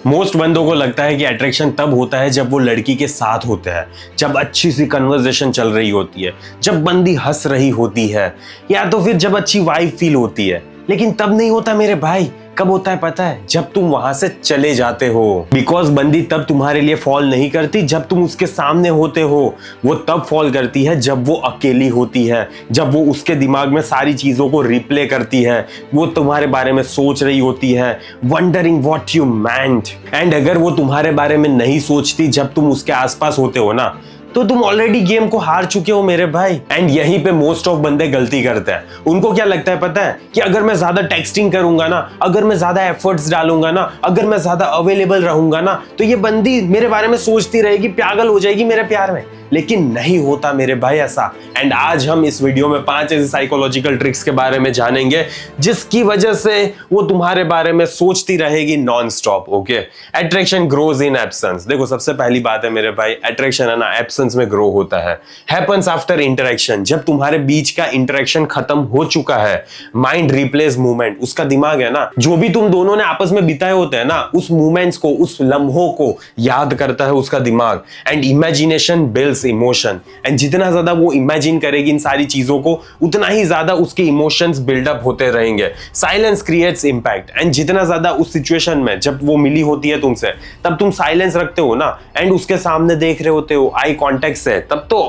Most बंदों को लगता है कि अट्रैक्शन तब होता है जब वो लड़की के साथ होते हैं, जब अच्छी सी कन्वर्सेशन चल रही होती है, जब बंदी हंस रही होती है, या तो फिर जब अच्छी वाइब फील होती है। लेकिन तब नहीं होता मेरे भाई। कब होता है पता है? जब तुम वहां से चले जाते हो। बिकॉज बंदी तब तुम्हारे लिए फॉल नहीं करती जब तुम उसके सामने होते हो, वो तब फॉल करती है जब वो अकेली होती है, जब वो उसके दिमाग में सारी चीजों को रिप्ले करती है, वो तुम्हारे बारे में सोच रही होती है, wondering what you meant. And अगर वो तुम्हारे बारे में नहीं सोचती जब तुम उसके आसपास होते हो ना, तो तुम ऑलरेडी गेम को हार चुके हो मेरे भाई। एंड यहीं पे मोस्ट ऑफ बंदे गलती करते हैं। उनको क्या लगता है पता है कि अगर मैं ज्यादा टेक्सटिंग करूंगा ना, अगर मैं ज्यादा एफर्ट्स डालूंगा ना, अगर मैं ज्यादा अवेलेबल रहूंगा ना, तो ये बंदी मेरे बारे में सोचती रहेगी, पागल हो जाएगी मेरे प्यार में। लेकिन नहीं होता मेरे भाई ऐसा। एंड आज हम इस वीडियो में 5 ऐसे साइकोलॉजिकल ट्रिक्स के बारे में जानेंगे जिसकी वजह से वो तुम्हारे बारे में सोचती रहेगी non stop. Okay, attraction grows in absence. देखो सबसे पहली बात है मेरे भाई, अट्रैक्शन है ना एब्सेंस में ग्रो होता है। Happens after interaction. जब तुम्हारे बीच का इंटरेक्शन खत्म हो चुका है, माइंड रिप्लेस मूवमेंट। उसका दिमाग है ना, जो भी तुम दोनों ने आपस में बिताए होते हैं ना, उस मूवमेंट्स को, उस लम्हों को याद करता है उसका दिमाग। And imagination builds emotion. And जितना ज्यादा वो इमेजिन करेगी इन सारी चीजों को, उतना ही ज्यादा उसके इमोशंस बिल्डअप होते रहेंगे। Silence creates impact. एंड जितना ज्यादा उस सिचुएशन में जब वो मिली होती है तुमसे, तब तुम साइलेंस रखते हो ना, एंड उसके सामने देख रहे होते हो, आई कॉन्टेक्ट से, तब तो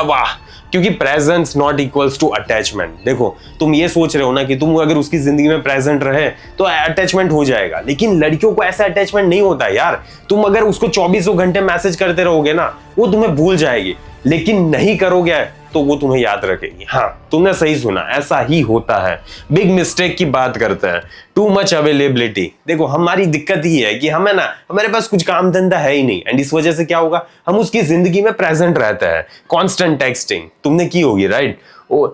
वाह। क्योंकि presence not equals to attachment. देखो तुम ये सोच रहे हो ना कि तुम अगर उसकी जिंदगी में प्रेजेंट रहे तो अटैचमेंट हो जाएगा, लेकिन लड़कियों को ऐसा अटैचमेंट नहीं होता यार। तुम अगर उसको 24 घंटे मैसेज करते रहोगे ना, वो तुम्हें भूल जाएगी, लेकिन नहीं करोगे तो वो तुम्हें याद रखेगी। हाँ, तुमने सही सुना, ऐसा ही होता है। बिग मिस्टेक की बात करते हैं, टू मच अवेलेबिलिटी। देखो हमारी दिक्कत ही है कि हमें ना, हमारे पास कुछ काम धंधा है ही नहीं, एंड इस वजह से क्या होगा, हम उसकी जिंदगी में प्रेजेंट रहते हैं। कॉन्स्टेंट टेक्सटिंग तुमने की होगी, राइट?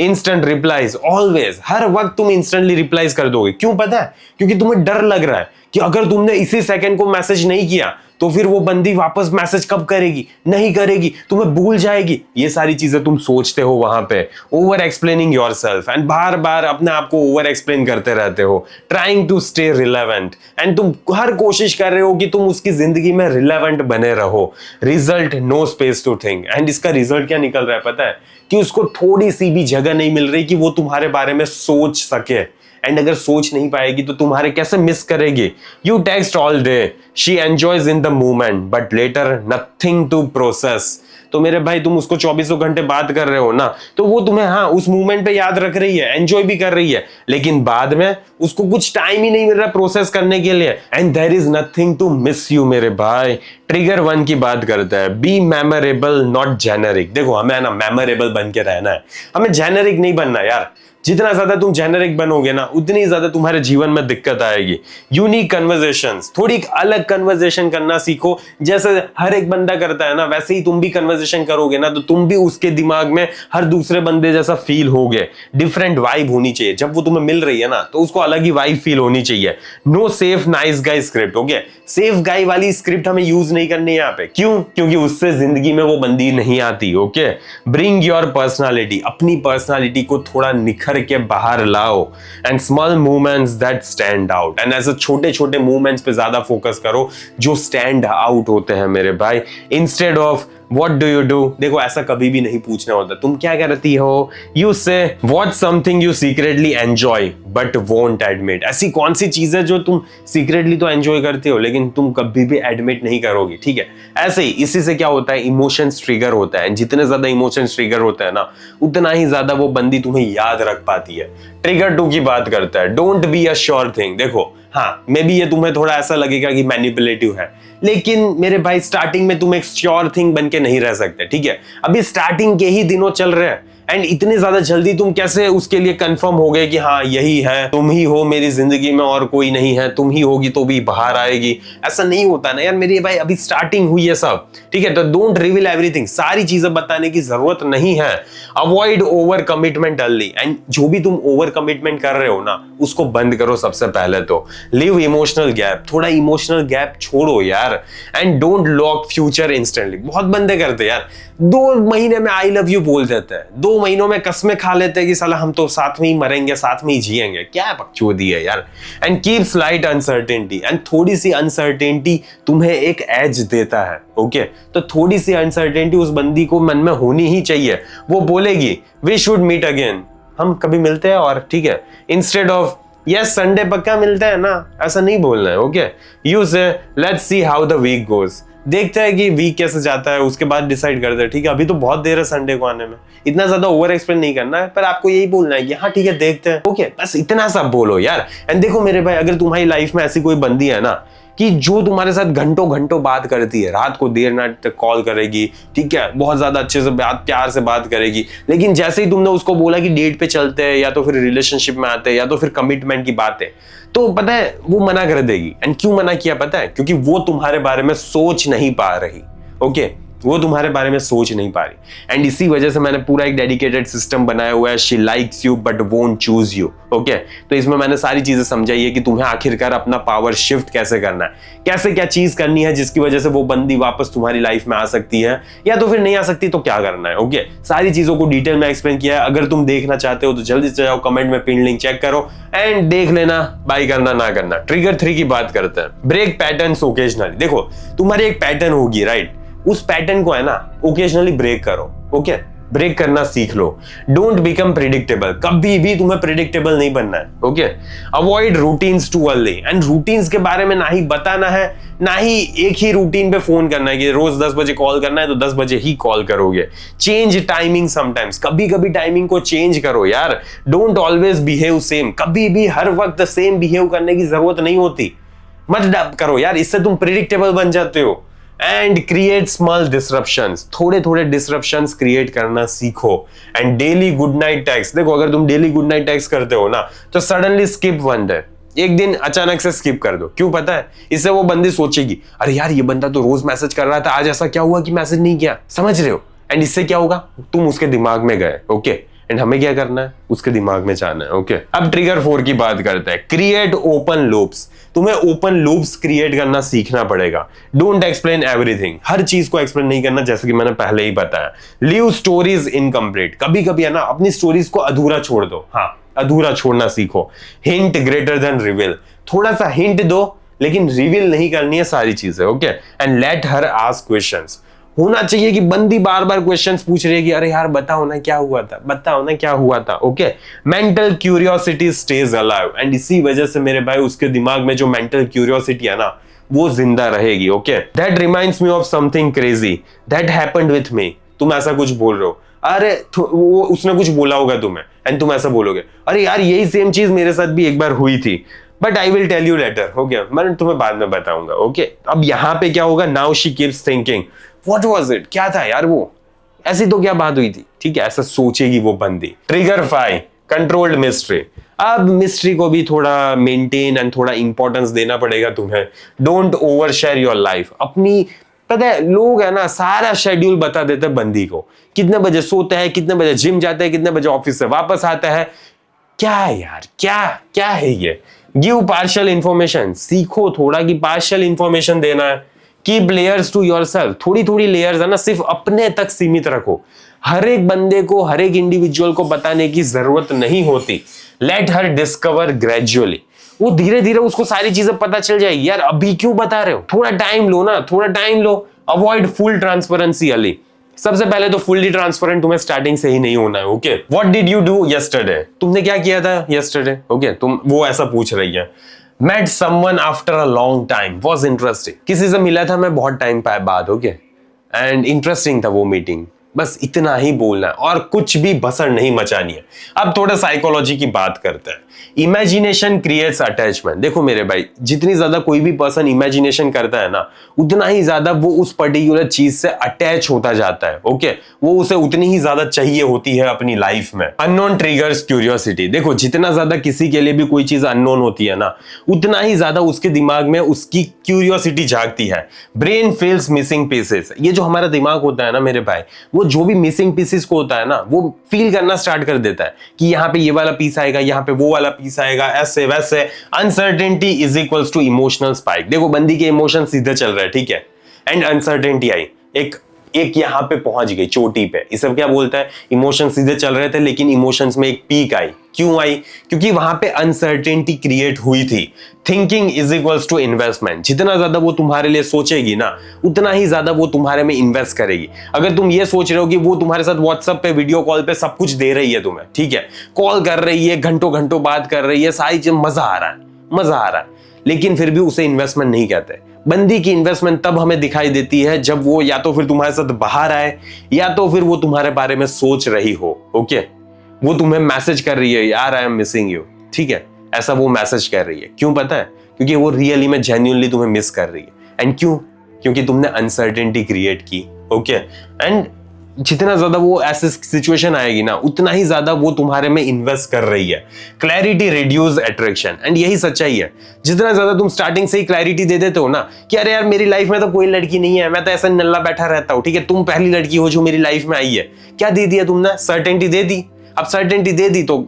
इंस्टेंट रिप्लाईज, ऑलवेज, हर वक्त तुम इंस्टेंटली रिप्लाईज कर दोगे। क्यों पता है? क्योंकि तुम्हें डर लग रहा है कि अगर तुमने इसी सेकंड को मैसेज नहीं किया तो फिर वो बंदी वापस मैसेज कब करेगी, नहीं करेगी, तुम्हें भूल जाएगी। ये सारी चीजें तुम सोचते हो वहां पे। ओवर एक्सप्लेनिंग योरसेल्फ, एंड बार बार अपने आप को ओवर एक्सप्लेन करते रहते हो। Trying to stay relevant, and तुम हर कोशिश कर रहे हो कि तुम उसकी जिंदगी में रिलेवेंट बने रहो। Result no space to think. And इसका रिजल्ट क्या निकल रहा है पता है? कि उसको थोड़ी सी भी जगह नहीं मिल रही कि वो तुम्हारे बारे में सोच सके। एंड अगर सोच नहीं पाएगी तो तुम्हारे कैसे मिस करेगी? You text all day, she enjoys in the moment but later nothing to process. तो मेरे भाई तुम उसको 24 घंटे बात कर रहे हो ना, तो वो तुम्हें हाँ उस मूवमेंट पे याद रख रही है, एंजॉय भी कर रही है, लेकिन बाद में उसको कुछ टाइम ही नहीं मिल रहा प्रोसेस करने के लिए। And there is nothing to miss you मेरे भाई। ट्रिगर 1 की बात करता है, बी मेमोरेबल नॉट जेनेरिक। देखो हमें ना मेमोरेबल बन के रहना है, हमें जेनेरिक नहीं बनना यार। जितना ज्यादा तुम जेनेरिक बनोगे ना, उतनी ज्यादा तुम्हारे जीवन में दिक्कत आएगी। यूनिक कन्वर्सेशंस, थोड़ी अलग कन्वर्सेशन करना सीखो। जैसे हर एक बंदा करता है ना, वैसे ही तुम भी कन्वर्सेशन करोगे ना, तो तुम भी उसके दिमाग में हर दूसरे बंदे जैसा फील होगे। डिफरेंट वाइब होनी चाहिए। जब वो तुम्हें मिल रही है ना, तो उसको अलग ही वाइब फील होनी चाहिए। No safe nice guy script. Okay, safe guy वाली स्क्रिप्ट हमें यूज नहीं करनी है यहाँ पे। क्यों? क्योंकि उससे जिंदगी में वो बंदी नहीं आती। Okay, bring your personality. अपनी पर्सनालिटी को थोड़ा निखर के बाहर लाओ। And small movements that stand out. And ऐसे छोटे छोटे मूवमेंट्स पे ज्यादा फोकस करो जो स्टैंड आउट होते हैं मेरे भाई, instead of What do you do? देखो ऐसा कभी भी नहीं पूछना होता, तुम क्या करती हो? You say what something you secretly enjoy but won't admit. ऐसी कौन सी चीज है जो तुम सीक्रेटली तो एंजॉय करते हो लेकिन तुम कभी भी एडमिट नहीं करोगी? ठीक है, ऐसे ही इसी से क्या होता है, इमोशंस ट्रिगर होता है। जितने ज्यादा इमोशंस ट्रिगर होता है ना, उतना ही ज्यादा वो बंदी तुम्हें याद रख पाती है। ट्रिगर 2 की बात करता है, don't be a sure thing. देखो हाँ, मे बी ये तुम्हें थोड़ा ऐसा लगेगा कि मैनिपुलेटिव है, लेकिन मेरे भाई स्टार्टिंग में तुम एक श्योर थिंग बन के नहीं रह सकते। ठीक है, अभी स्टार्टिंग के ही दिनों चल रहे हैं, एंड इतने ज्यादा जल्दी तुम कैसे उसके लिए कंफर्म हो गए कि हाँ यही है, तुम ही हो मेरी जिंदगी में और कोई नहीं है, तुम ही होगी तो भी बाहर आएगी? ऐसा नहीं होता ना यार मेरे भाई, अभी स्टार्टिंग हुई है सब। ठीक है, तो डोंट रिवील एवरीथिंग, सारी चीजें बताने की जरूरत नहीं है। Avoid over commitment early. And जो भी तुम ओवर कमिटमेंट कर रहे हो ना, उसको बंद करो सबसे पहले तो। लिव इमोशनल गैप, थोड़ा इमोशनल गैप छोड़ो यार। And don't lock future instantly. बहुत बंदे करते यार, 2 महीने में आई लव यू बोल देते हैं, 2 महीनों में कस्में खा लेते हैं कि साला हम तो साथ में ही मरेंगे, साथ में ही जिएंगे। क्या बकचोदी है यार। And keep slight uncertainty, and थोड़ी सी अनसर्टेनिटी तुम्हें एक एज देता है। ओके, तो थोड़ी सी अनसर्टेनिटी उस बंदी को मन में होनी ही चाहिए। वो बोलेगी वी शुड मीट अगेन, हम कभी मिलते हैं और, ठीक है, इंस्टेड ऑफ यस संडे पक्का मिलते हैं ना, ऐसा नहीं बोलना है। Okay, you say let's see how the week goes, देखते हैं कि वीक कैसे जाता है, उसके बाद डिसाइड करते हैं। ठीक है, अभी तो बहुत देर है संडे को आने में, इतना ज्यादा ओवर एक्सप्लेन नहीं करना है, पर आपको यही बोलना है कि हाँ ठीक है देखते हैं। ओके, बस इतना सा बोलो यार। एंड देखो मेरे भाई, अगर तुम्हारी लाइफ में ऐसी कोई बंदी है ना कि जो तुम्हारे साथ घंटों घंटों बात करती है, रात को देर रात तक कॉल करेगी, ठीक है, बहुत ज्यादा अच्छे से बात, प्यार से बात करेगी, लेकिन जैसे ही तुमने उसको बोला कि डेट पे चलते हैं या तो फिर रिलेशनशिप में आते हैं या तो फिर कमिटमेंट की बात है, तो पता है वो मना कर देगी। एंड क्यों मना किया पता है? क्योंकि वो तुम्हारे बारे में सोच नहीं पा रही। ओके, वो तुम्हारे बारे में सोच नहीं पा रही। एंड इसी वजह से मैंने पूरा एक डेडिकेटेड सिस्टम बनाया हुआ है, she likes you but won't choose you. Okay, तो इसमें मैंने सारी चीजें समझाई है कि तुम्हें आखिरकार अपना पावर शिफ्ट कैसे करना है, कैसे क्या चीज करनी है जिसकी वजह से वो बंदी वापस तुम्हारी लाइफ में आ सकती है, या तो फिर नहीं आ सकती तो क्या करना है। ओके, सारी चीजों को डिटेल में एक्सप्लेन किया है। अगर तुम देखना चाहते हो तो जल्दी से जाओ, कमेंट में पिन लिंक चेक करो एंड देख लेना, बाय करना ना करना। ट्रिगर 3 की बात करते हैं, ब्रेक पैटर्न्स ओकेजनली। देखो तुम्हारी एक पैटर्न होगी, राइट, उस पैटर्न को है ना ओकेजनली ब्रेक करो। ओके, ब्रेक करना सीख लो। डोंट बिकम प्रिडिक्टेबल, कभी भी तुम्हें प्रिडिक्टेबल नहीं बनना है। Okay, avoid routines too early, and routines के बारे में ना ही बताना है, ना ही एक ही रूटीन पे फोन करना है कि रोज 10 बजे कॉल करना है तो 10 बजे ही कॉल करोगे। चेंज टाइमिंग समटाइम्स, कभी कभी टाइमिंग को चेंज करो यार। डोंट ऑलवेज बिहेव सेम, कभी भी हर वक्त सेम बिहेव करने की जरूरत नहीं होती। मत करो यार, इससे तुम प्रिडिक्टेबल बन जाते हो। एंड क्रिएट स्मॉल डिसरप्शंस, थोड़े थोड़े डिसरप्शंस क्रिएट करना सीखो। And daily good night text, देखो अगर तुम डेली गुड नाइट टेक्स्ट करते हो ना तो सडनली स्किप वन डे, एक दिन अचानक से स्किप कर दो। क्यों पता है? इससे वो बंदी सोचेगी अरे यार ये बंदा तो रोज मैसेज कर रहा था, आज ऐसा क्या हुआ कि मैसेज नहीं किया, समझ रहे हो? एंड इससे क्या होगा, तुम उसके दिमाग में गए। ओके, एंड हमें क्या करना है, उसके दिमाग में जाना है। ओके, अब ट्रिगर 4 की बात करते हैं, क्रिएट ओपन लूप्स। तुम्हें ओपन लूप्स क्रिएट करना सीखना पड़ेगा। डोंट एक्सप्लेन एवरीथिंग, हर चीज को एक्सप्लेन नहीं करना, जैसे कि मैंने पहले ही बताया। लीव स्टोरीज इनकम्प्लीट, कभी कभी है ना अपनी स्टोरीज को अधूरा छोड़ दो। हाँ, अधूरा छोड़ना सीखो। हिंट ग्रेटर देन रिवील, थोड़ा सा हिंट दो लेकिन रिवील नहीं करनी है सारी चीजें। Okay, and let her ask questions, होना चाहिए कि बंदी बार बार क्वेश्चंस पूछ रही है कि अरे यार बताओ ना क्या हुआ था, बताओ ना क्या हुआ था। Okay, mental curiosity stage alive, and इसी वजह से मेरे भाई उसके दिमाग में जो मेंटल क्यूरियोसिटी है ना वो जिंदा रहेगी। Okay, that reminds me of something crazy that happened with me. तुम ऐसा कुछ बोल रहे हो, अरे वो उसने कुछ बोला होगा तुम्हें, एंड तुम ऐसा बोलोगे अरे यार यही सेम चीज मेरे साथ भी एक बार हुई थी, but I will tell you later. Okay, मैं तुम्हें बाद में बताऊंगा। ओके, अब यहाँ पे क्या होगा, now she keeps thinking what was it, क्या था यार वो, ऐसी तो क्या बात हुई थी। ठीक है, ऐसा सोचेगी वो बंदी। Trigger 5, controlled mystery. अब मिस्ट्री को भी थोड़ा मेंटेन एंड थोड़ा इंपॉर्टेंस देना पड़ेगा तुम्हें। Don't over share your life. अपनी, पता है लोग है ना सारा शेड्यूल बता देते हैं बंदी को, कितने बजे सोता है, कितने बजे जिम जाता है, कितने बजे ऑफिस से वापस आता है। क्या यार, क्या क्या है ये। गिव पार्शियल इंफॉर्मेशन, सीखो थोड़ा कि पार्शियल इंफॉर्मेशन देना है। कीप लेयर्स टू योरसेल्फ, थोड़ी थोड़ी लेयर्स है ना सिर्फ अपने तक सीमित रखो। हर एक बंदे को, हर एक इंडिविजुअल को बताने की जरूरत नहीं होती। लेट हर डिस्कवर ग्रेजुअली, वो धीरे धीरे उसको सारी चीजें पता चल जाएगी। यार अभी क्यों बता रहे हो, थोड़ा टाइम लो ना, थोड़ा टाइम लो। अवॉइड फुल ट्रांसपेरेंसी अली, सबसे पहले तो फुल्ली ट्रांसपेरेंट तुम्हें स्टार्टिंग से ही नहीं होना है। Okay, what did you do yesterday, तुमने क्या किया था यस्टरडे। ओके, तुम वो ऐसा पूछ रही है। Met someone after a long time, was interesting, किसी से मिला था मैं बहुत टाइम बाद। ओके, एंड इंटरेस्टिंग था वो मीटिंग। बस इतना ही बोलना है और कुछ भी बसर नहीं मचानी है। अब थोड़ा साइकोलॉजी की बात करते हैं। Imagination creates attachment. देखो मेरे भाई, जितनी ज्यादा कोई भी पर्सन इमेजिनेशन करता है ना उतना ही ज्यादा वो उस पर्टिकुलर चीज से अटैच होता जाता है। ओके, वो उसे उतनी ही ज्यादा चाहिए होती है अपनी लाइफ में। Unknown triggers curiosity. देखो जितना ज्यादा किसी के लिए भी कोई चीज अननोन होती है ना उतना ही ज्यादा उसके दिमाग में उसकी क्यूरियोसिटी जागती है। Brain feels missing pieces. ये जो हमारा दिमाग होता है ना मेरे भाई, वो जो भी मिसिंग पीसेस को होता है ना वो फील करना स्टार्ट कर देता है कि यहाँ पे ये वाला पीस आएगा, यहाँ पे वो वाला पीस आएगा, ऐसे वैसे। Uncertainty is equals to emotional spike. देखो बंदी के इमोशन सीधे चल रहे हैं, ठीक है, एंड अनसर्टेनिटी आई, एक एक यहाँ पे पहुंच गई चोटी पे, इसे क्या बोलता है, इमोशन सीधे चल रहे थे लेकिन इमोशंस में एक पीक आई। क्यों आई? क्योंकि वहां पे अनसर्टेनिटी क्रिएट हुई थी। Thinking is equals to investment. जितना ज्यादा वो तुम्हारे लिए सोचेगी ना, उतना ही ज्यादा वो तुम्हारे में इन्वेस्ट करेगी। अगर तुम ये सोच रहे हो कि वो तुम्हारे साथ व्हाट्सएप पे वीडियो कॉल पे सब कुछ दे रही है तुम्हें, ठीक है, कॉल कर रही है, घंटों घंटों बात कर रही है, सारी चीज मजा आ रहा है, लेकिन फिर भी उसे इन्वेस्टमेंट नहीं कहते। बंदी की इन्वेस्टमेंट तब हमें दिखाई देती है जब वो या तो फिर तुम्हारे साथ बाहर आए, या तो फिर वो तुम्हारे बारे में सोच रही हो। ओके, वो तुम्हें मैसेज कर रही है, यार आई एम मिसिंग यू, ठीक है, ऐसा वो मैसेज कर रही है। क्यों पता है? क्योंकि वो रियली में जेन्युइनली तुम्हें मिस कर रही है। एंड क्यों? क्योंकि तुमने अनसर्टेनिटी क्रिएट की। ओके, एंड जितना ज्यादा वो ऐसे सिचुएशन आएगी ना, उतना ही ज्यादा वो तुम्हारे में इन्वेस्ट कर रही है। क्लैरिटी रिड्यूस अट्रैक्शन, एंड यही सच्चाई है। जितना ज्यादा तुम स्टार्टिंग से ही क्लैरिटी दे देते हो ना कि अरे यार मेरी लाइफ में तो कोई लड़की नहीं है, मैं तो ऐसा नल्ला बैठा रहता हूं, ठीक है, तुम पहली लड़की हो जो मेरी लाइफ में आई है। क्या दे दिया तुमने? सर्टेनिटी दे दी। अब सर्टेनिटी दे दी तो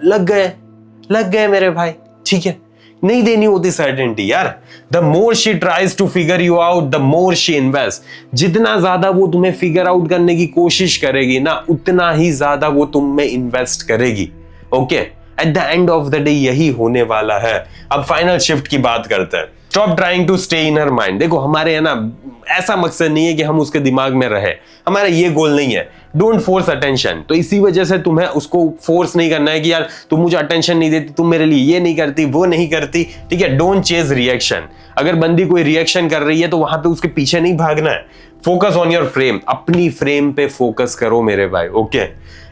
लग गए मेरे भाई, ठीक है। नहीं देनी होती सर्टेनिटी यार। The more she tries to figure you out, the more she invest. जितना ज्यादा वो तुम्हें फिगर आउट करने की कोशिश करेगी ना, उतना ही ज्यादा वो तुम में इन्वेस्ट करेगी। Okay, at the end of the day यही होने वाला है। अब फाइनल शिफ्ट की बात करते हैं। Stop trying to stay in her mind. देखो, हमारे है ना, ऐसा मकसद नहीं है कि हम उसके दिमाग में रहे, हमारा ये गोल नहीं है। Don't force attention. तो इसी वजह से तुम्हें उसको फोर्स नहीं करना है कि यार तुम मुझे अटेंशन नहीं देती, तुम मेरे लिए ये नहीं करती, वो नहीं करती, ठीक है। Don't chase reaction. अगर बंदी कोई रिएक्शन कर रही है तो वहां पे उसके पीछे नहीं भागना है। Focus on your frame. अपनी फ्रेम पे फोकस करो मेरे भाई। Okay,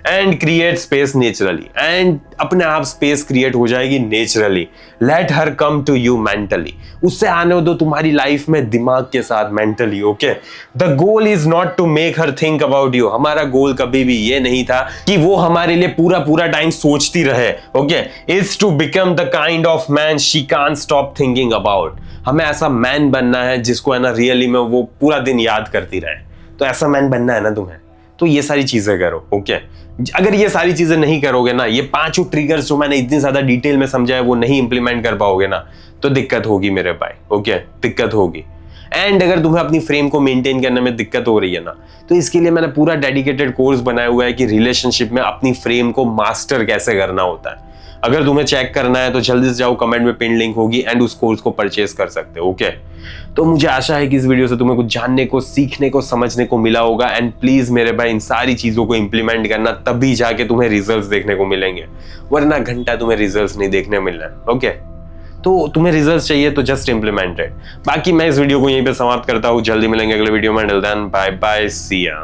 and create space naturally. And अपने आप स्पेस क्रिएट हो जाएगी naturally. Let her come to you mentally. उससे आने दो तुम्हारी लाइफ में दिमाग के साथ, mentally. Okay, the goal is not to make her think about you. हमारा गोल कभी भी ये नहीं था कि वो हमारे लिए पूरा टाइम सोचती रहे। Okay, it's to become the kind of man she can't stop thinking about. हमें ऐसा मैन बनना है जिसको है ना रियली में वो पूरा दिन याद करती रहे। तो ऐसा मैन बनना है ना तुम्हें, तो ये सारी चीजें करो। ओके, अगर ये सारी चीजें नहीं करोगे ना, ये पांचों ट्रिगर्स जो मैंने इतनी ज्यादा डिटेल में समझा है वो नहीं इंप्लीमेंट कर पाओगे ना, तो दिक्कत होगी मेरे भाई। ओके, दिक्कत होगी। एंड अगर तुम्हें अपनी फ्रेम को मेंटेन करने में दिक्कत हो रही है ना, तो इसके लिए मैंने पूरा डेडिकेटेड कोर्स बनाया हुआ है कि रिलेशनशिप में अपनी फ्रेम को मास्टर कैसे करना होता है। अगर तुम्हें चेक करना है तो जल्दी से जाओ, कमेंट में पिन लिंक होगी, एंड उस कोर्स को परचेज कर सकते हो। ओके, तो मुझे आशा है कि इस वीडियो से तुम्हें कुछ जानने को, सीखने को, समझने को मिला होगा। एंड प्लीज मेरे भाई, इन सारी चीजों को इंप्लीमेंट करना, तभी जाके तुम्हें रिजल्ट्स देखने को मिलेंगे, वरना घंटा तुम्हें रिजल्ट्स नहीं देखने मिलना है। ओके, तो तुम्हें रिजल्ट्स चाहिए तो जस्ट इंप्लीमेंट इट। बाकी मैं इस वीडियो को यहीं पे समाप्त करता हूँ। जल्दी मिलेंगे अगले वीडियो में। टिल देन बाय बाय, सी या।